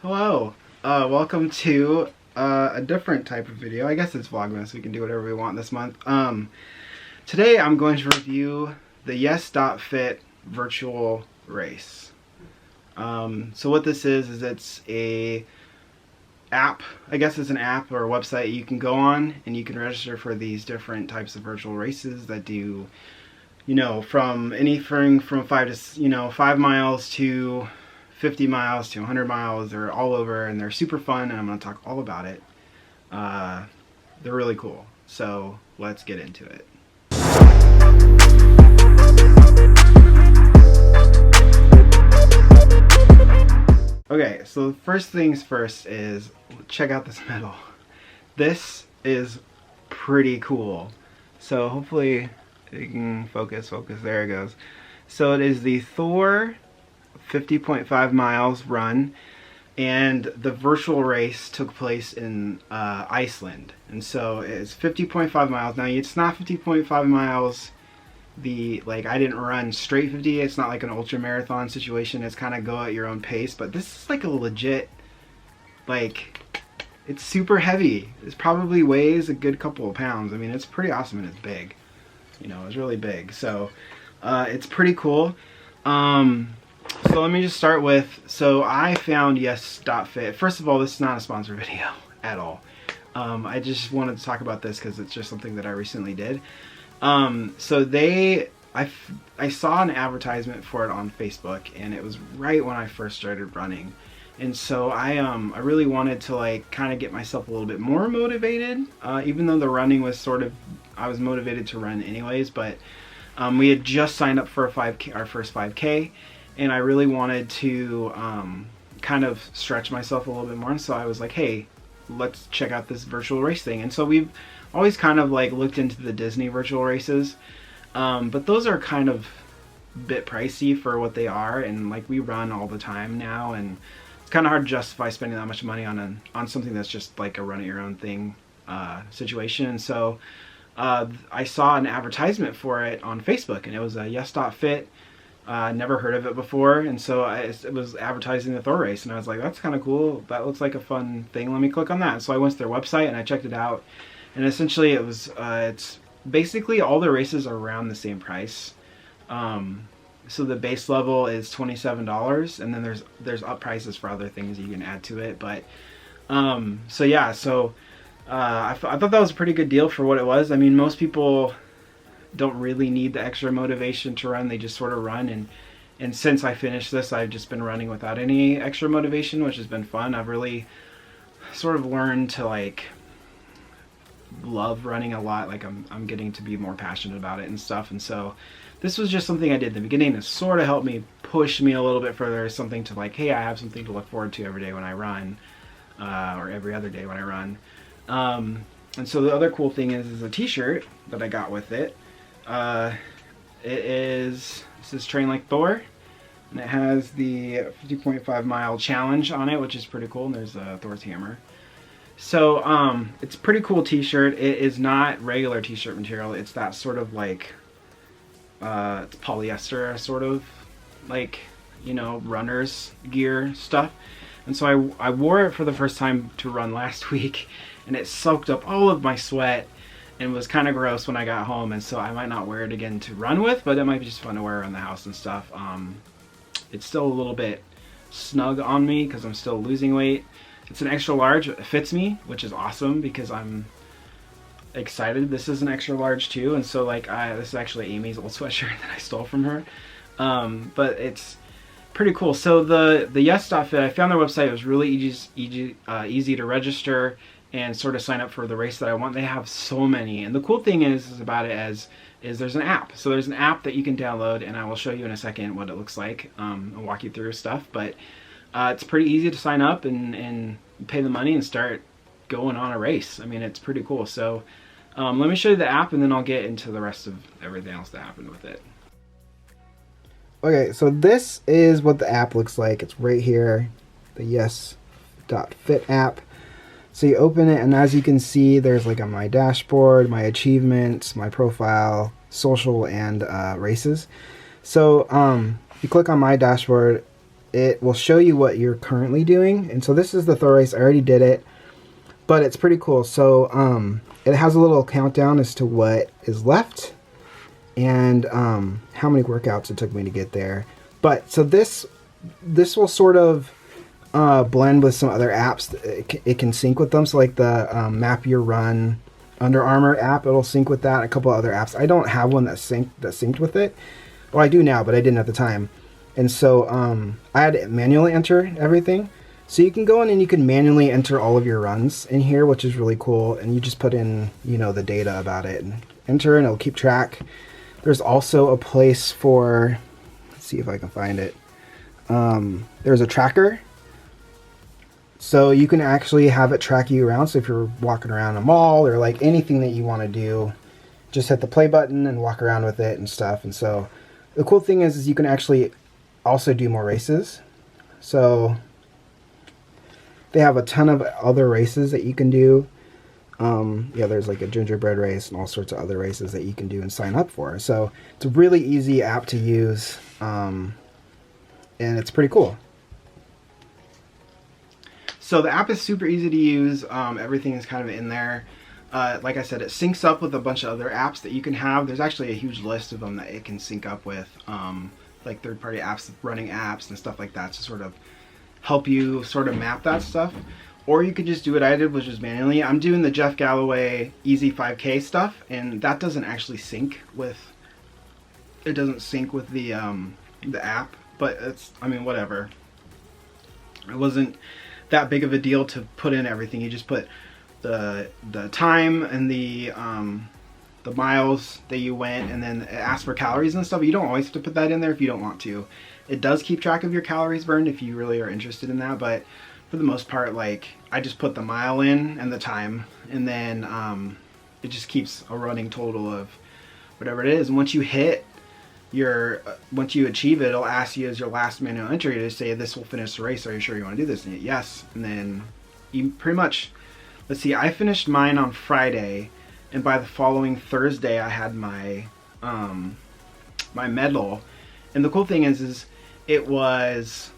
Hello, welcome to a different type of video. I guess it's Vlogmas, we can do whatever we want this month. Today I'm going to review the Yes.Fit virtual race. So what this is it's a app, I guess it's an app or a website you can go on and you can register for these different types of virtual races that do, from anything from 5 miles to 50 miles to 100 miles. They're all over and they're super fun and I'm going to talk all about it. They're really cool. So let's get into it. Okay, so the first things first is check out this medal. This is pretty cool. So hopefully you can focus, there it goes. So it is the Thor 50.5 miles run, and the virtual race took place in Iceland, and so it's 50.5 miles. Now it's not 50.5 miles I didn't run straight 50. It's not like an ultra marathon situation. It's kind of go at your own pace, but this is like a legit, it's super heavy. It probably weighs a good couple of pounds. I mean, it's pretty awesome and it's big. It's really big. So it's pretty cool. So let me just start with, so I found Yes.Fit. First of all, this is not a sponsored video at all. I just wanted to talk about this because it's just something that I recently did. So I saw an advertisement for it on Facebook, and it was right when I first started running. And so I really wanted to kind of get myself a little bit more motivated, even though the running was I was motivated to run anyways, but we had just signed up for our first 5K. And I really wanted to kind of stretch myself a little bit more. And so I was like, hey, let's check out this virtual race thing. And so we've always kind of looked into the Disney virtual races. But those are kind of a bit pricey for what they are. And we run all the time now. And it's kind of hard to justify spending that much money on something that's just like a run at your own thing situation. And so I saw an advertisement for it on Facebook, and it was a Yes.Fit. Never heard of it before, and so it was advertising the Thor race, and I was like, that's kind of cool. That looks like a fun thing. Let me click on that. So I went to their website and I checked it out, and essentially it was it's basically all the races are around the same price. So the base level is $27, and then there's up prices for other things you can add to it. But so yeah, so I thought that was a pretty good deal for what it was. I mean, most people don't really need the extra motivation to run. They just sort of run, and since I finished this, I've just been running without any extra motivation, which has been fun. I've really sort of learned to love running a lot. I'm getting to be more passionate about it and stuff, and so this was just something I did in the beginning to sort of help me push me a little bit further, something to hey, I have something to look forward to every day when I run, or every other day when I run. And so the other cool thing is a t-shirt that I got with it. This is Train Like Thor, and it has the 50.5 mile challenge on it, which is pretty cool, and there's Thor's hammer. So it's a pretty cool t-shirt. It is not regular t-shirt material. It's that sort of it's polyester, sort of runner's gear stuff. And so I wore it for the first time to run last week, and it soaked up all of my sweat and was kind of gross when I got home, and so I might not wear it again to run with, but it might be just fun to wear around the house and stuff. It's still a little bit snug on me because I'm still losing weight. It's an extra large. It fits me, which is awesome because I'm excited. This is an extra large too, and so this is actually Amy's old sweatshirt that I stole from her. But it's pretty cool. So the Yes.Fit, I found their website. It was really easy to register and sort of sign up for the race that I want. They have so many, and the cool thing is about it is there's an app. So there's an app that you can download, and I will show you in a second what it looks like and walk you through stuff. But it's pretty easy to sign up and pay the money and start going on a race. I mean, it's pretty cool. So let me show you the app, and then I'll get into the rest of everything else that happened with it. Okay, so this is what the app looks like. It's right here, the Yes.Fit app. So you open it, and as you can see, there's on my dashboard, my achievements, my profile, social, and races. So you click on my dashboard, it will show you what you're currently doing. And so this is the Thor race. I already did it, but it's pretty cool. So it has a little countdown as to what is left and how many workouts it took me to get there. But so this will sort of blend with some other apps. It can sync with them. So like the Map Your Run Under Armour app, it'll sync with that. A couple other apps. I don't have one that synced with it. Well, I do now, but I didn't at the time. And so I had to manually enter everything. So you can go in and you can manually enter all of your runs in here, which is really cool. And you just put in, you know, the data about it and enter, and it'll keep track. There's also a place for, let's see if I can find it. There's a tracker. So you can actually have it track you around. So if you're walking around a mall or like anything that you want to do, just hit the play button and walk around with it and stuff. And so the cool thing is you can actually also do more races. So they have a ton of other races that you can do. Yeah, there's like a gingerbread race and all sorts of other races that you can do and sign up for. So it's a really easy app to use, and it's pretty cool. So the app is super easy to use. Everything is kind of in there. Like I said, it syncs up with a bunch of other apps that you can have. There's actually a huge list of them that it can sync up with, like third-party apps, running apps and stuff like that to sort of help you sort of map that stuff. Or you could just do what I did, which is manually. I'm doing the Jeff Galloway Easy 5K stuff, and that doesn't actually sync with. It doesn't sync with the app, but it's, I mean, whatever. It wasn't that big of a deal to put in everything. You just put the time and the miles that you went, and then it asks for calories and stuff. You don't always have to put that in there if you don't want to. It does keep track of your calories burned if you really are interested in that, but for the most part, like, I just put the mile in and the time, and then it just keeps a running total of whatever it is. And once you hit once you achieve it, it'll ask you as your last manual entry to say, this will finish the race. Are you sure you want to do this? And you, yes. And then you pretty much, let's see, I finished mine on Friday, and by the following Thursday, I had my my medal. And the cool thing is it was,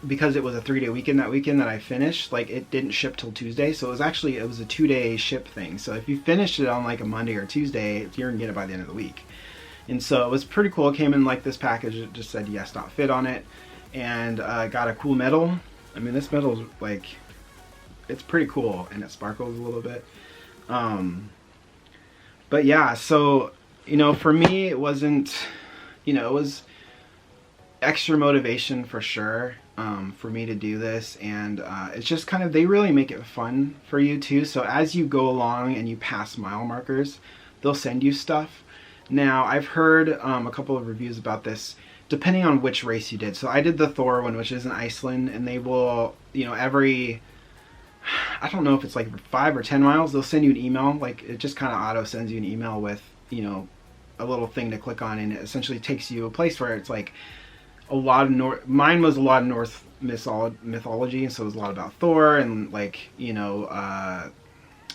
because it was a 3-day weekend that I finished, like, it didn't ship till Tuesday. So it was a 2-day ship thing. So if you finished it on like a Monday or Tuesday, you're gonna get it by the end of the week. And so it was pretty cool. It came in like this package. It just said yes, not fit on it. And got a cool medal. I mean, this medal is like, it's pretty cool, and it sparkles a little bit. But yeah, so, you know, for me, it wasn't, you know, it was extra motivation for sure, for me to do this. And it's just kind of, they really make it fun for you too. So as you go along and you pass mile markers, they'll send you stuff. Now, I've heard a couple of reviews about this, depending on which race you did. So I did the Thor one, which is in Iceland, and they will, you know, every, I don't know if it's like 5 or 10 miles, they'll send you an email. Like, it just kind of auto sends you an email with, you know, a little thing to click on, and it essentially takes you a place where it's like a lot of mine was a lot of Norse mythology, so it was a lot about Thor and, like, you know,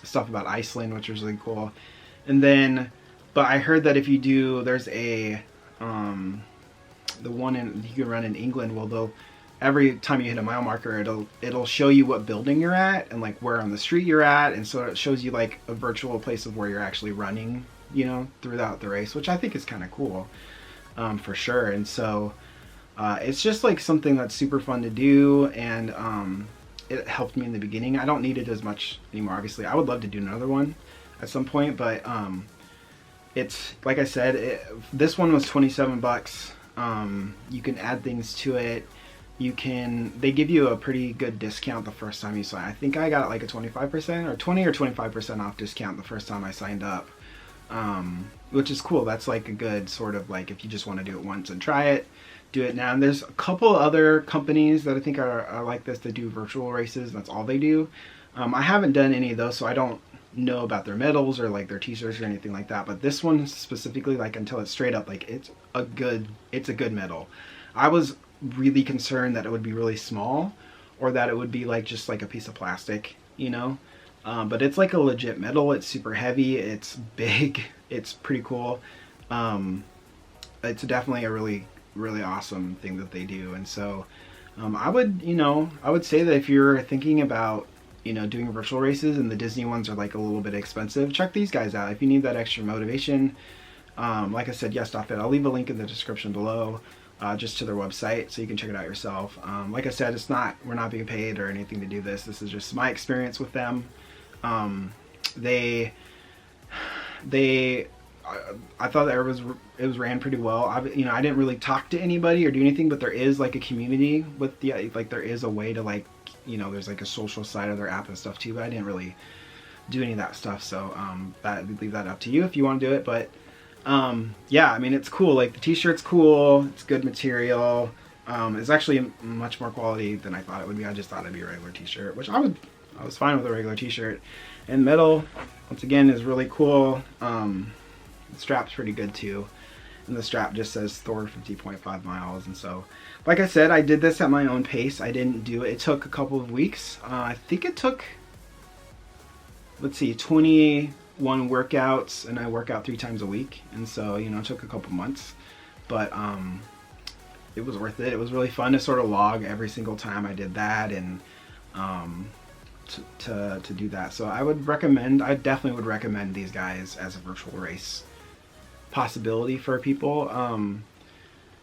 stuff about Iceland, which was really cool. And then, but I heard that if you do, there's a the one you can run in England. Well, every time you hit a mile marker, it'll show you what building you're at and like where on the street you're at, and so it shows you like a virtual place of where you're actually running, you know, throughout the race, which I think is kind of cool, for sure. And so it's just like something that's super fun to do, and it helped me in the beginning. I don't need it as much anymore, obviously. I would love to do another one at some point, but it's, like I said, this one was $27. You can add things to it. They give you a pretty good discount the first time you sign. I think I got like a 25% or 20 or 25% off discount the first time I signed up, which is cool. That's like a good sort of, like, if you just want to do it once and try it, do it now. And there's a couple other companies that I think are like this, that do virtual races. That's all they do. I haven't done any of those, so I don't know about their medals or like their t-shirts or anything like that. But this one specifically, like, until it's straight up, like, it's a good medal. I was really concerned that it would be really small, or that it would be like just like a piece of plastic, you know. But it's like a legit medal. It's super heavy, it's big, it's pretty cool. It's definitely a really really awesome thing that they do. And so I would, I would say that if you're thinking about, doing virtual races and the Disney ones are like a little bit expensive, check these guys out if you need that extra motivation. Like I said, Yes.fit. I'll leave a link in the description below, just to their website, so you can check it out yourself. Like I said, we're not being paid or anything to do this. This is just my experience with them. I thought that it was ran pretty well. I didn't really talk to anybody or do anything, but there is like a community with there is a way to there's like a social side of their app and stuff too, but I didn't really do any of that stuff. So we'd leave that up to you if you want to do it. But yeah, I mean, it's cool. Like the t-shirt's cool. It's good material. It's actually much more quality than I thought it would be. I just thought it'd be a regular t-shirt, which I was fine with a regular t-shirt. And metal, once again, is really cool. The strap's pretty good too. And the strap just says Thor 50.5 miles. And so, like I said, I did this at my own pace. I didn't do it. It took a couple of weeks. I think it took, let's see, 21 workouts, and I work out 3 times a week. And so, it took a couple months. But it was worth it. It was really fun to sort of log every single time I did that, and to do that. So I definitely would recommend these guys as a virtual race possibility for people.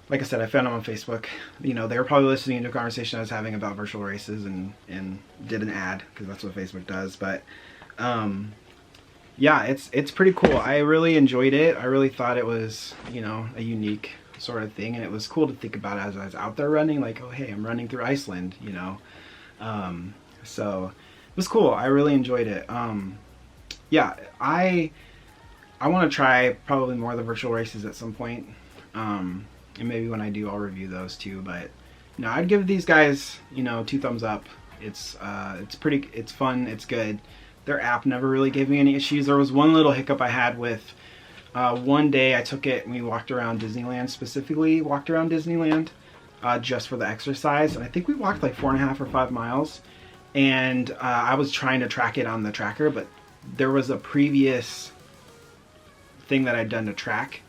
Like I said, I found them on Facebook. They were probably listening to a conversation I was having about virtual races and did an ad, because that's what Facebook does. But yeah, it's pretty cool. I really enjoyed it. I really thought it was, a unique sort of thing, and it was cool to think about as I was out there running, like, oh hey, I'm running through Iceland, so it was cool. I really enjoyed it. Yeah, I want to try probably more of the virtual races at some point, and maybe when I do, I'll review those too. But I'd give these guys 2 thumbs up. It's fun, it's good. Their app never really gave me any issues. There was one little hiccup I had with one day I took it and we walked around Disneyland, just for the exercise, and I think we walked like 4.5 or 5 miles, and I was trying to track it on the tracker, but there was a previous thing that I'd done to track,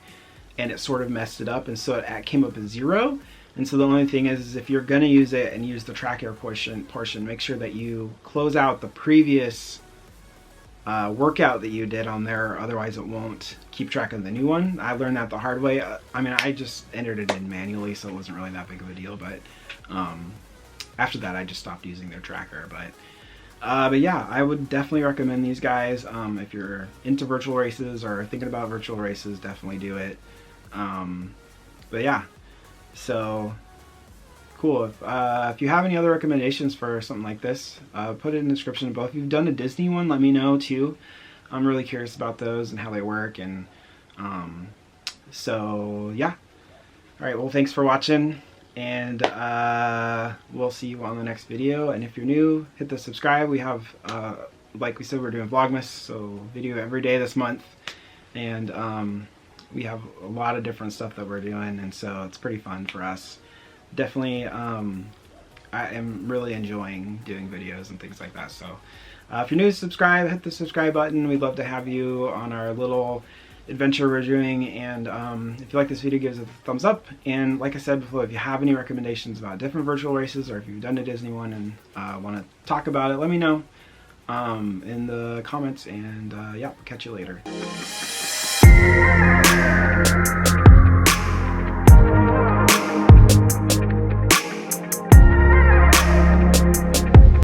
and it sort of messed it up, and so it came up as 0. And so the only thing is if you're gonna use it and use the tracker portion, make sure that you close out the previous workout that you did on there, otherwise it won't keep track of the new one. I learned that the hard way. I mean, I just entered it in manually, so it wasn't really that big of a deal, but after that I just stopped using their tracker. But yeah, I would definitely recommend these guys. If you're into virtual races or thinking about virtual races, definitely do it. But yeah, so cool. If you have any other recommendations for something like this, put it in the description below. If you've done a Disney one, let me know too. I'm really curious about those and how they work. And so yeah. All right, well, thanks for watching, and we'll see you on the next video. And if you're new, hit the subscribe. We have, like we said, we're doing Vlogmas, so video every day this month, and we have a lot of different stuff that we're doing, and so it's pretty fun for us. Definitely, I am really enjoying doing videos and things like that. So if you're new, subscribe, hit the subscribe button. We'd love to have you on our little adventure we're doing. And if you like this video, give us a thumbs up. And like I said before, if you have any recommendations about different virtual races, or if you've done a Disney one and want to talk about it, let me know in the comments. And yeah, we'll catch you later.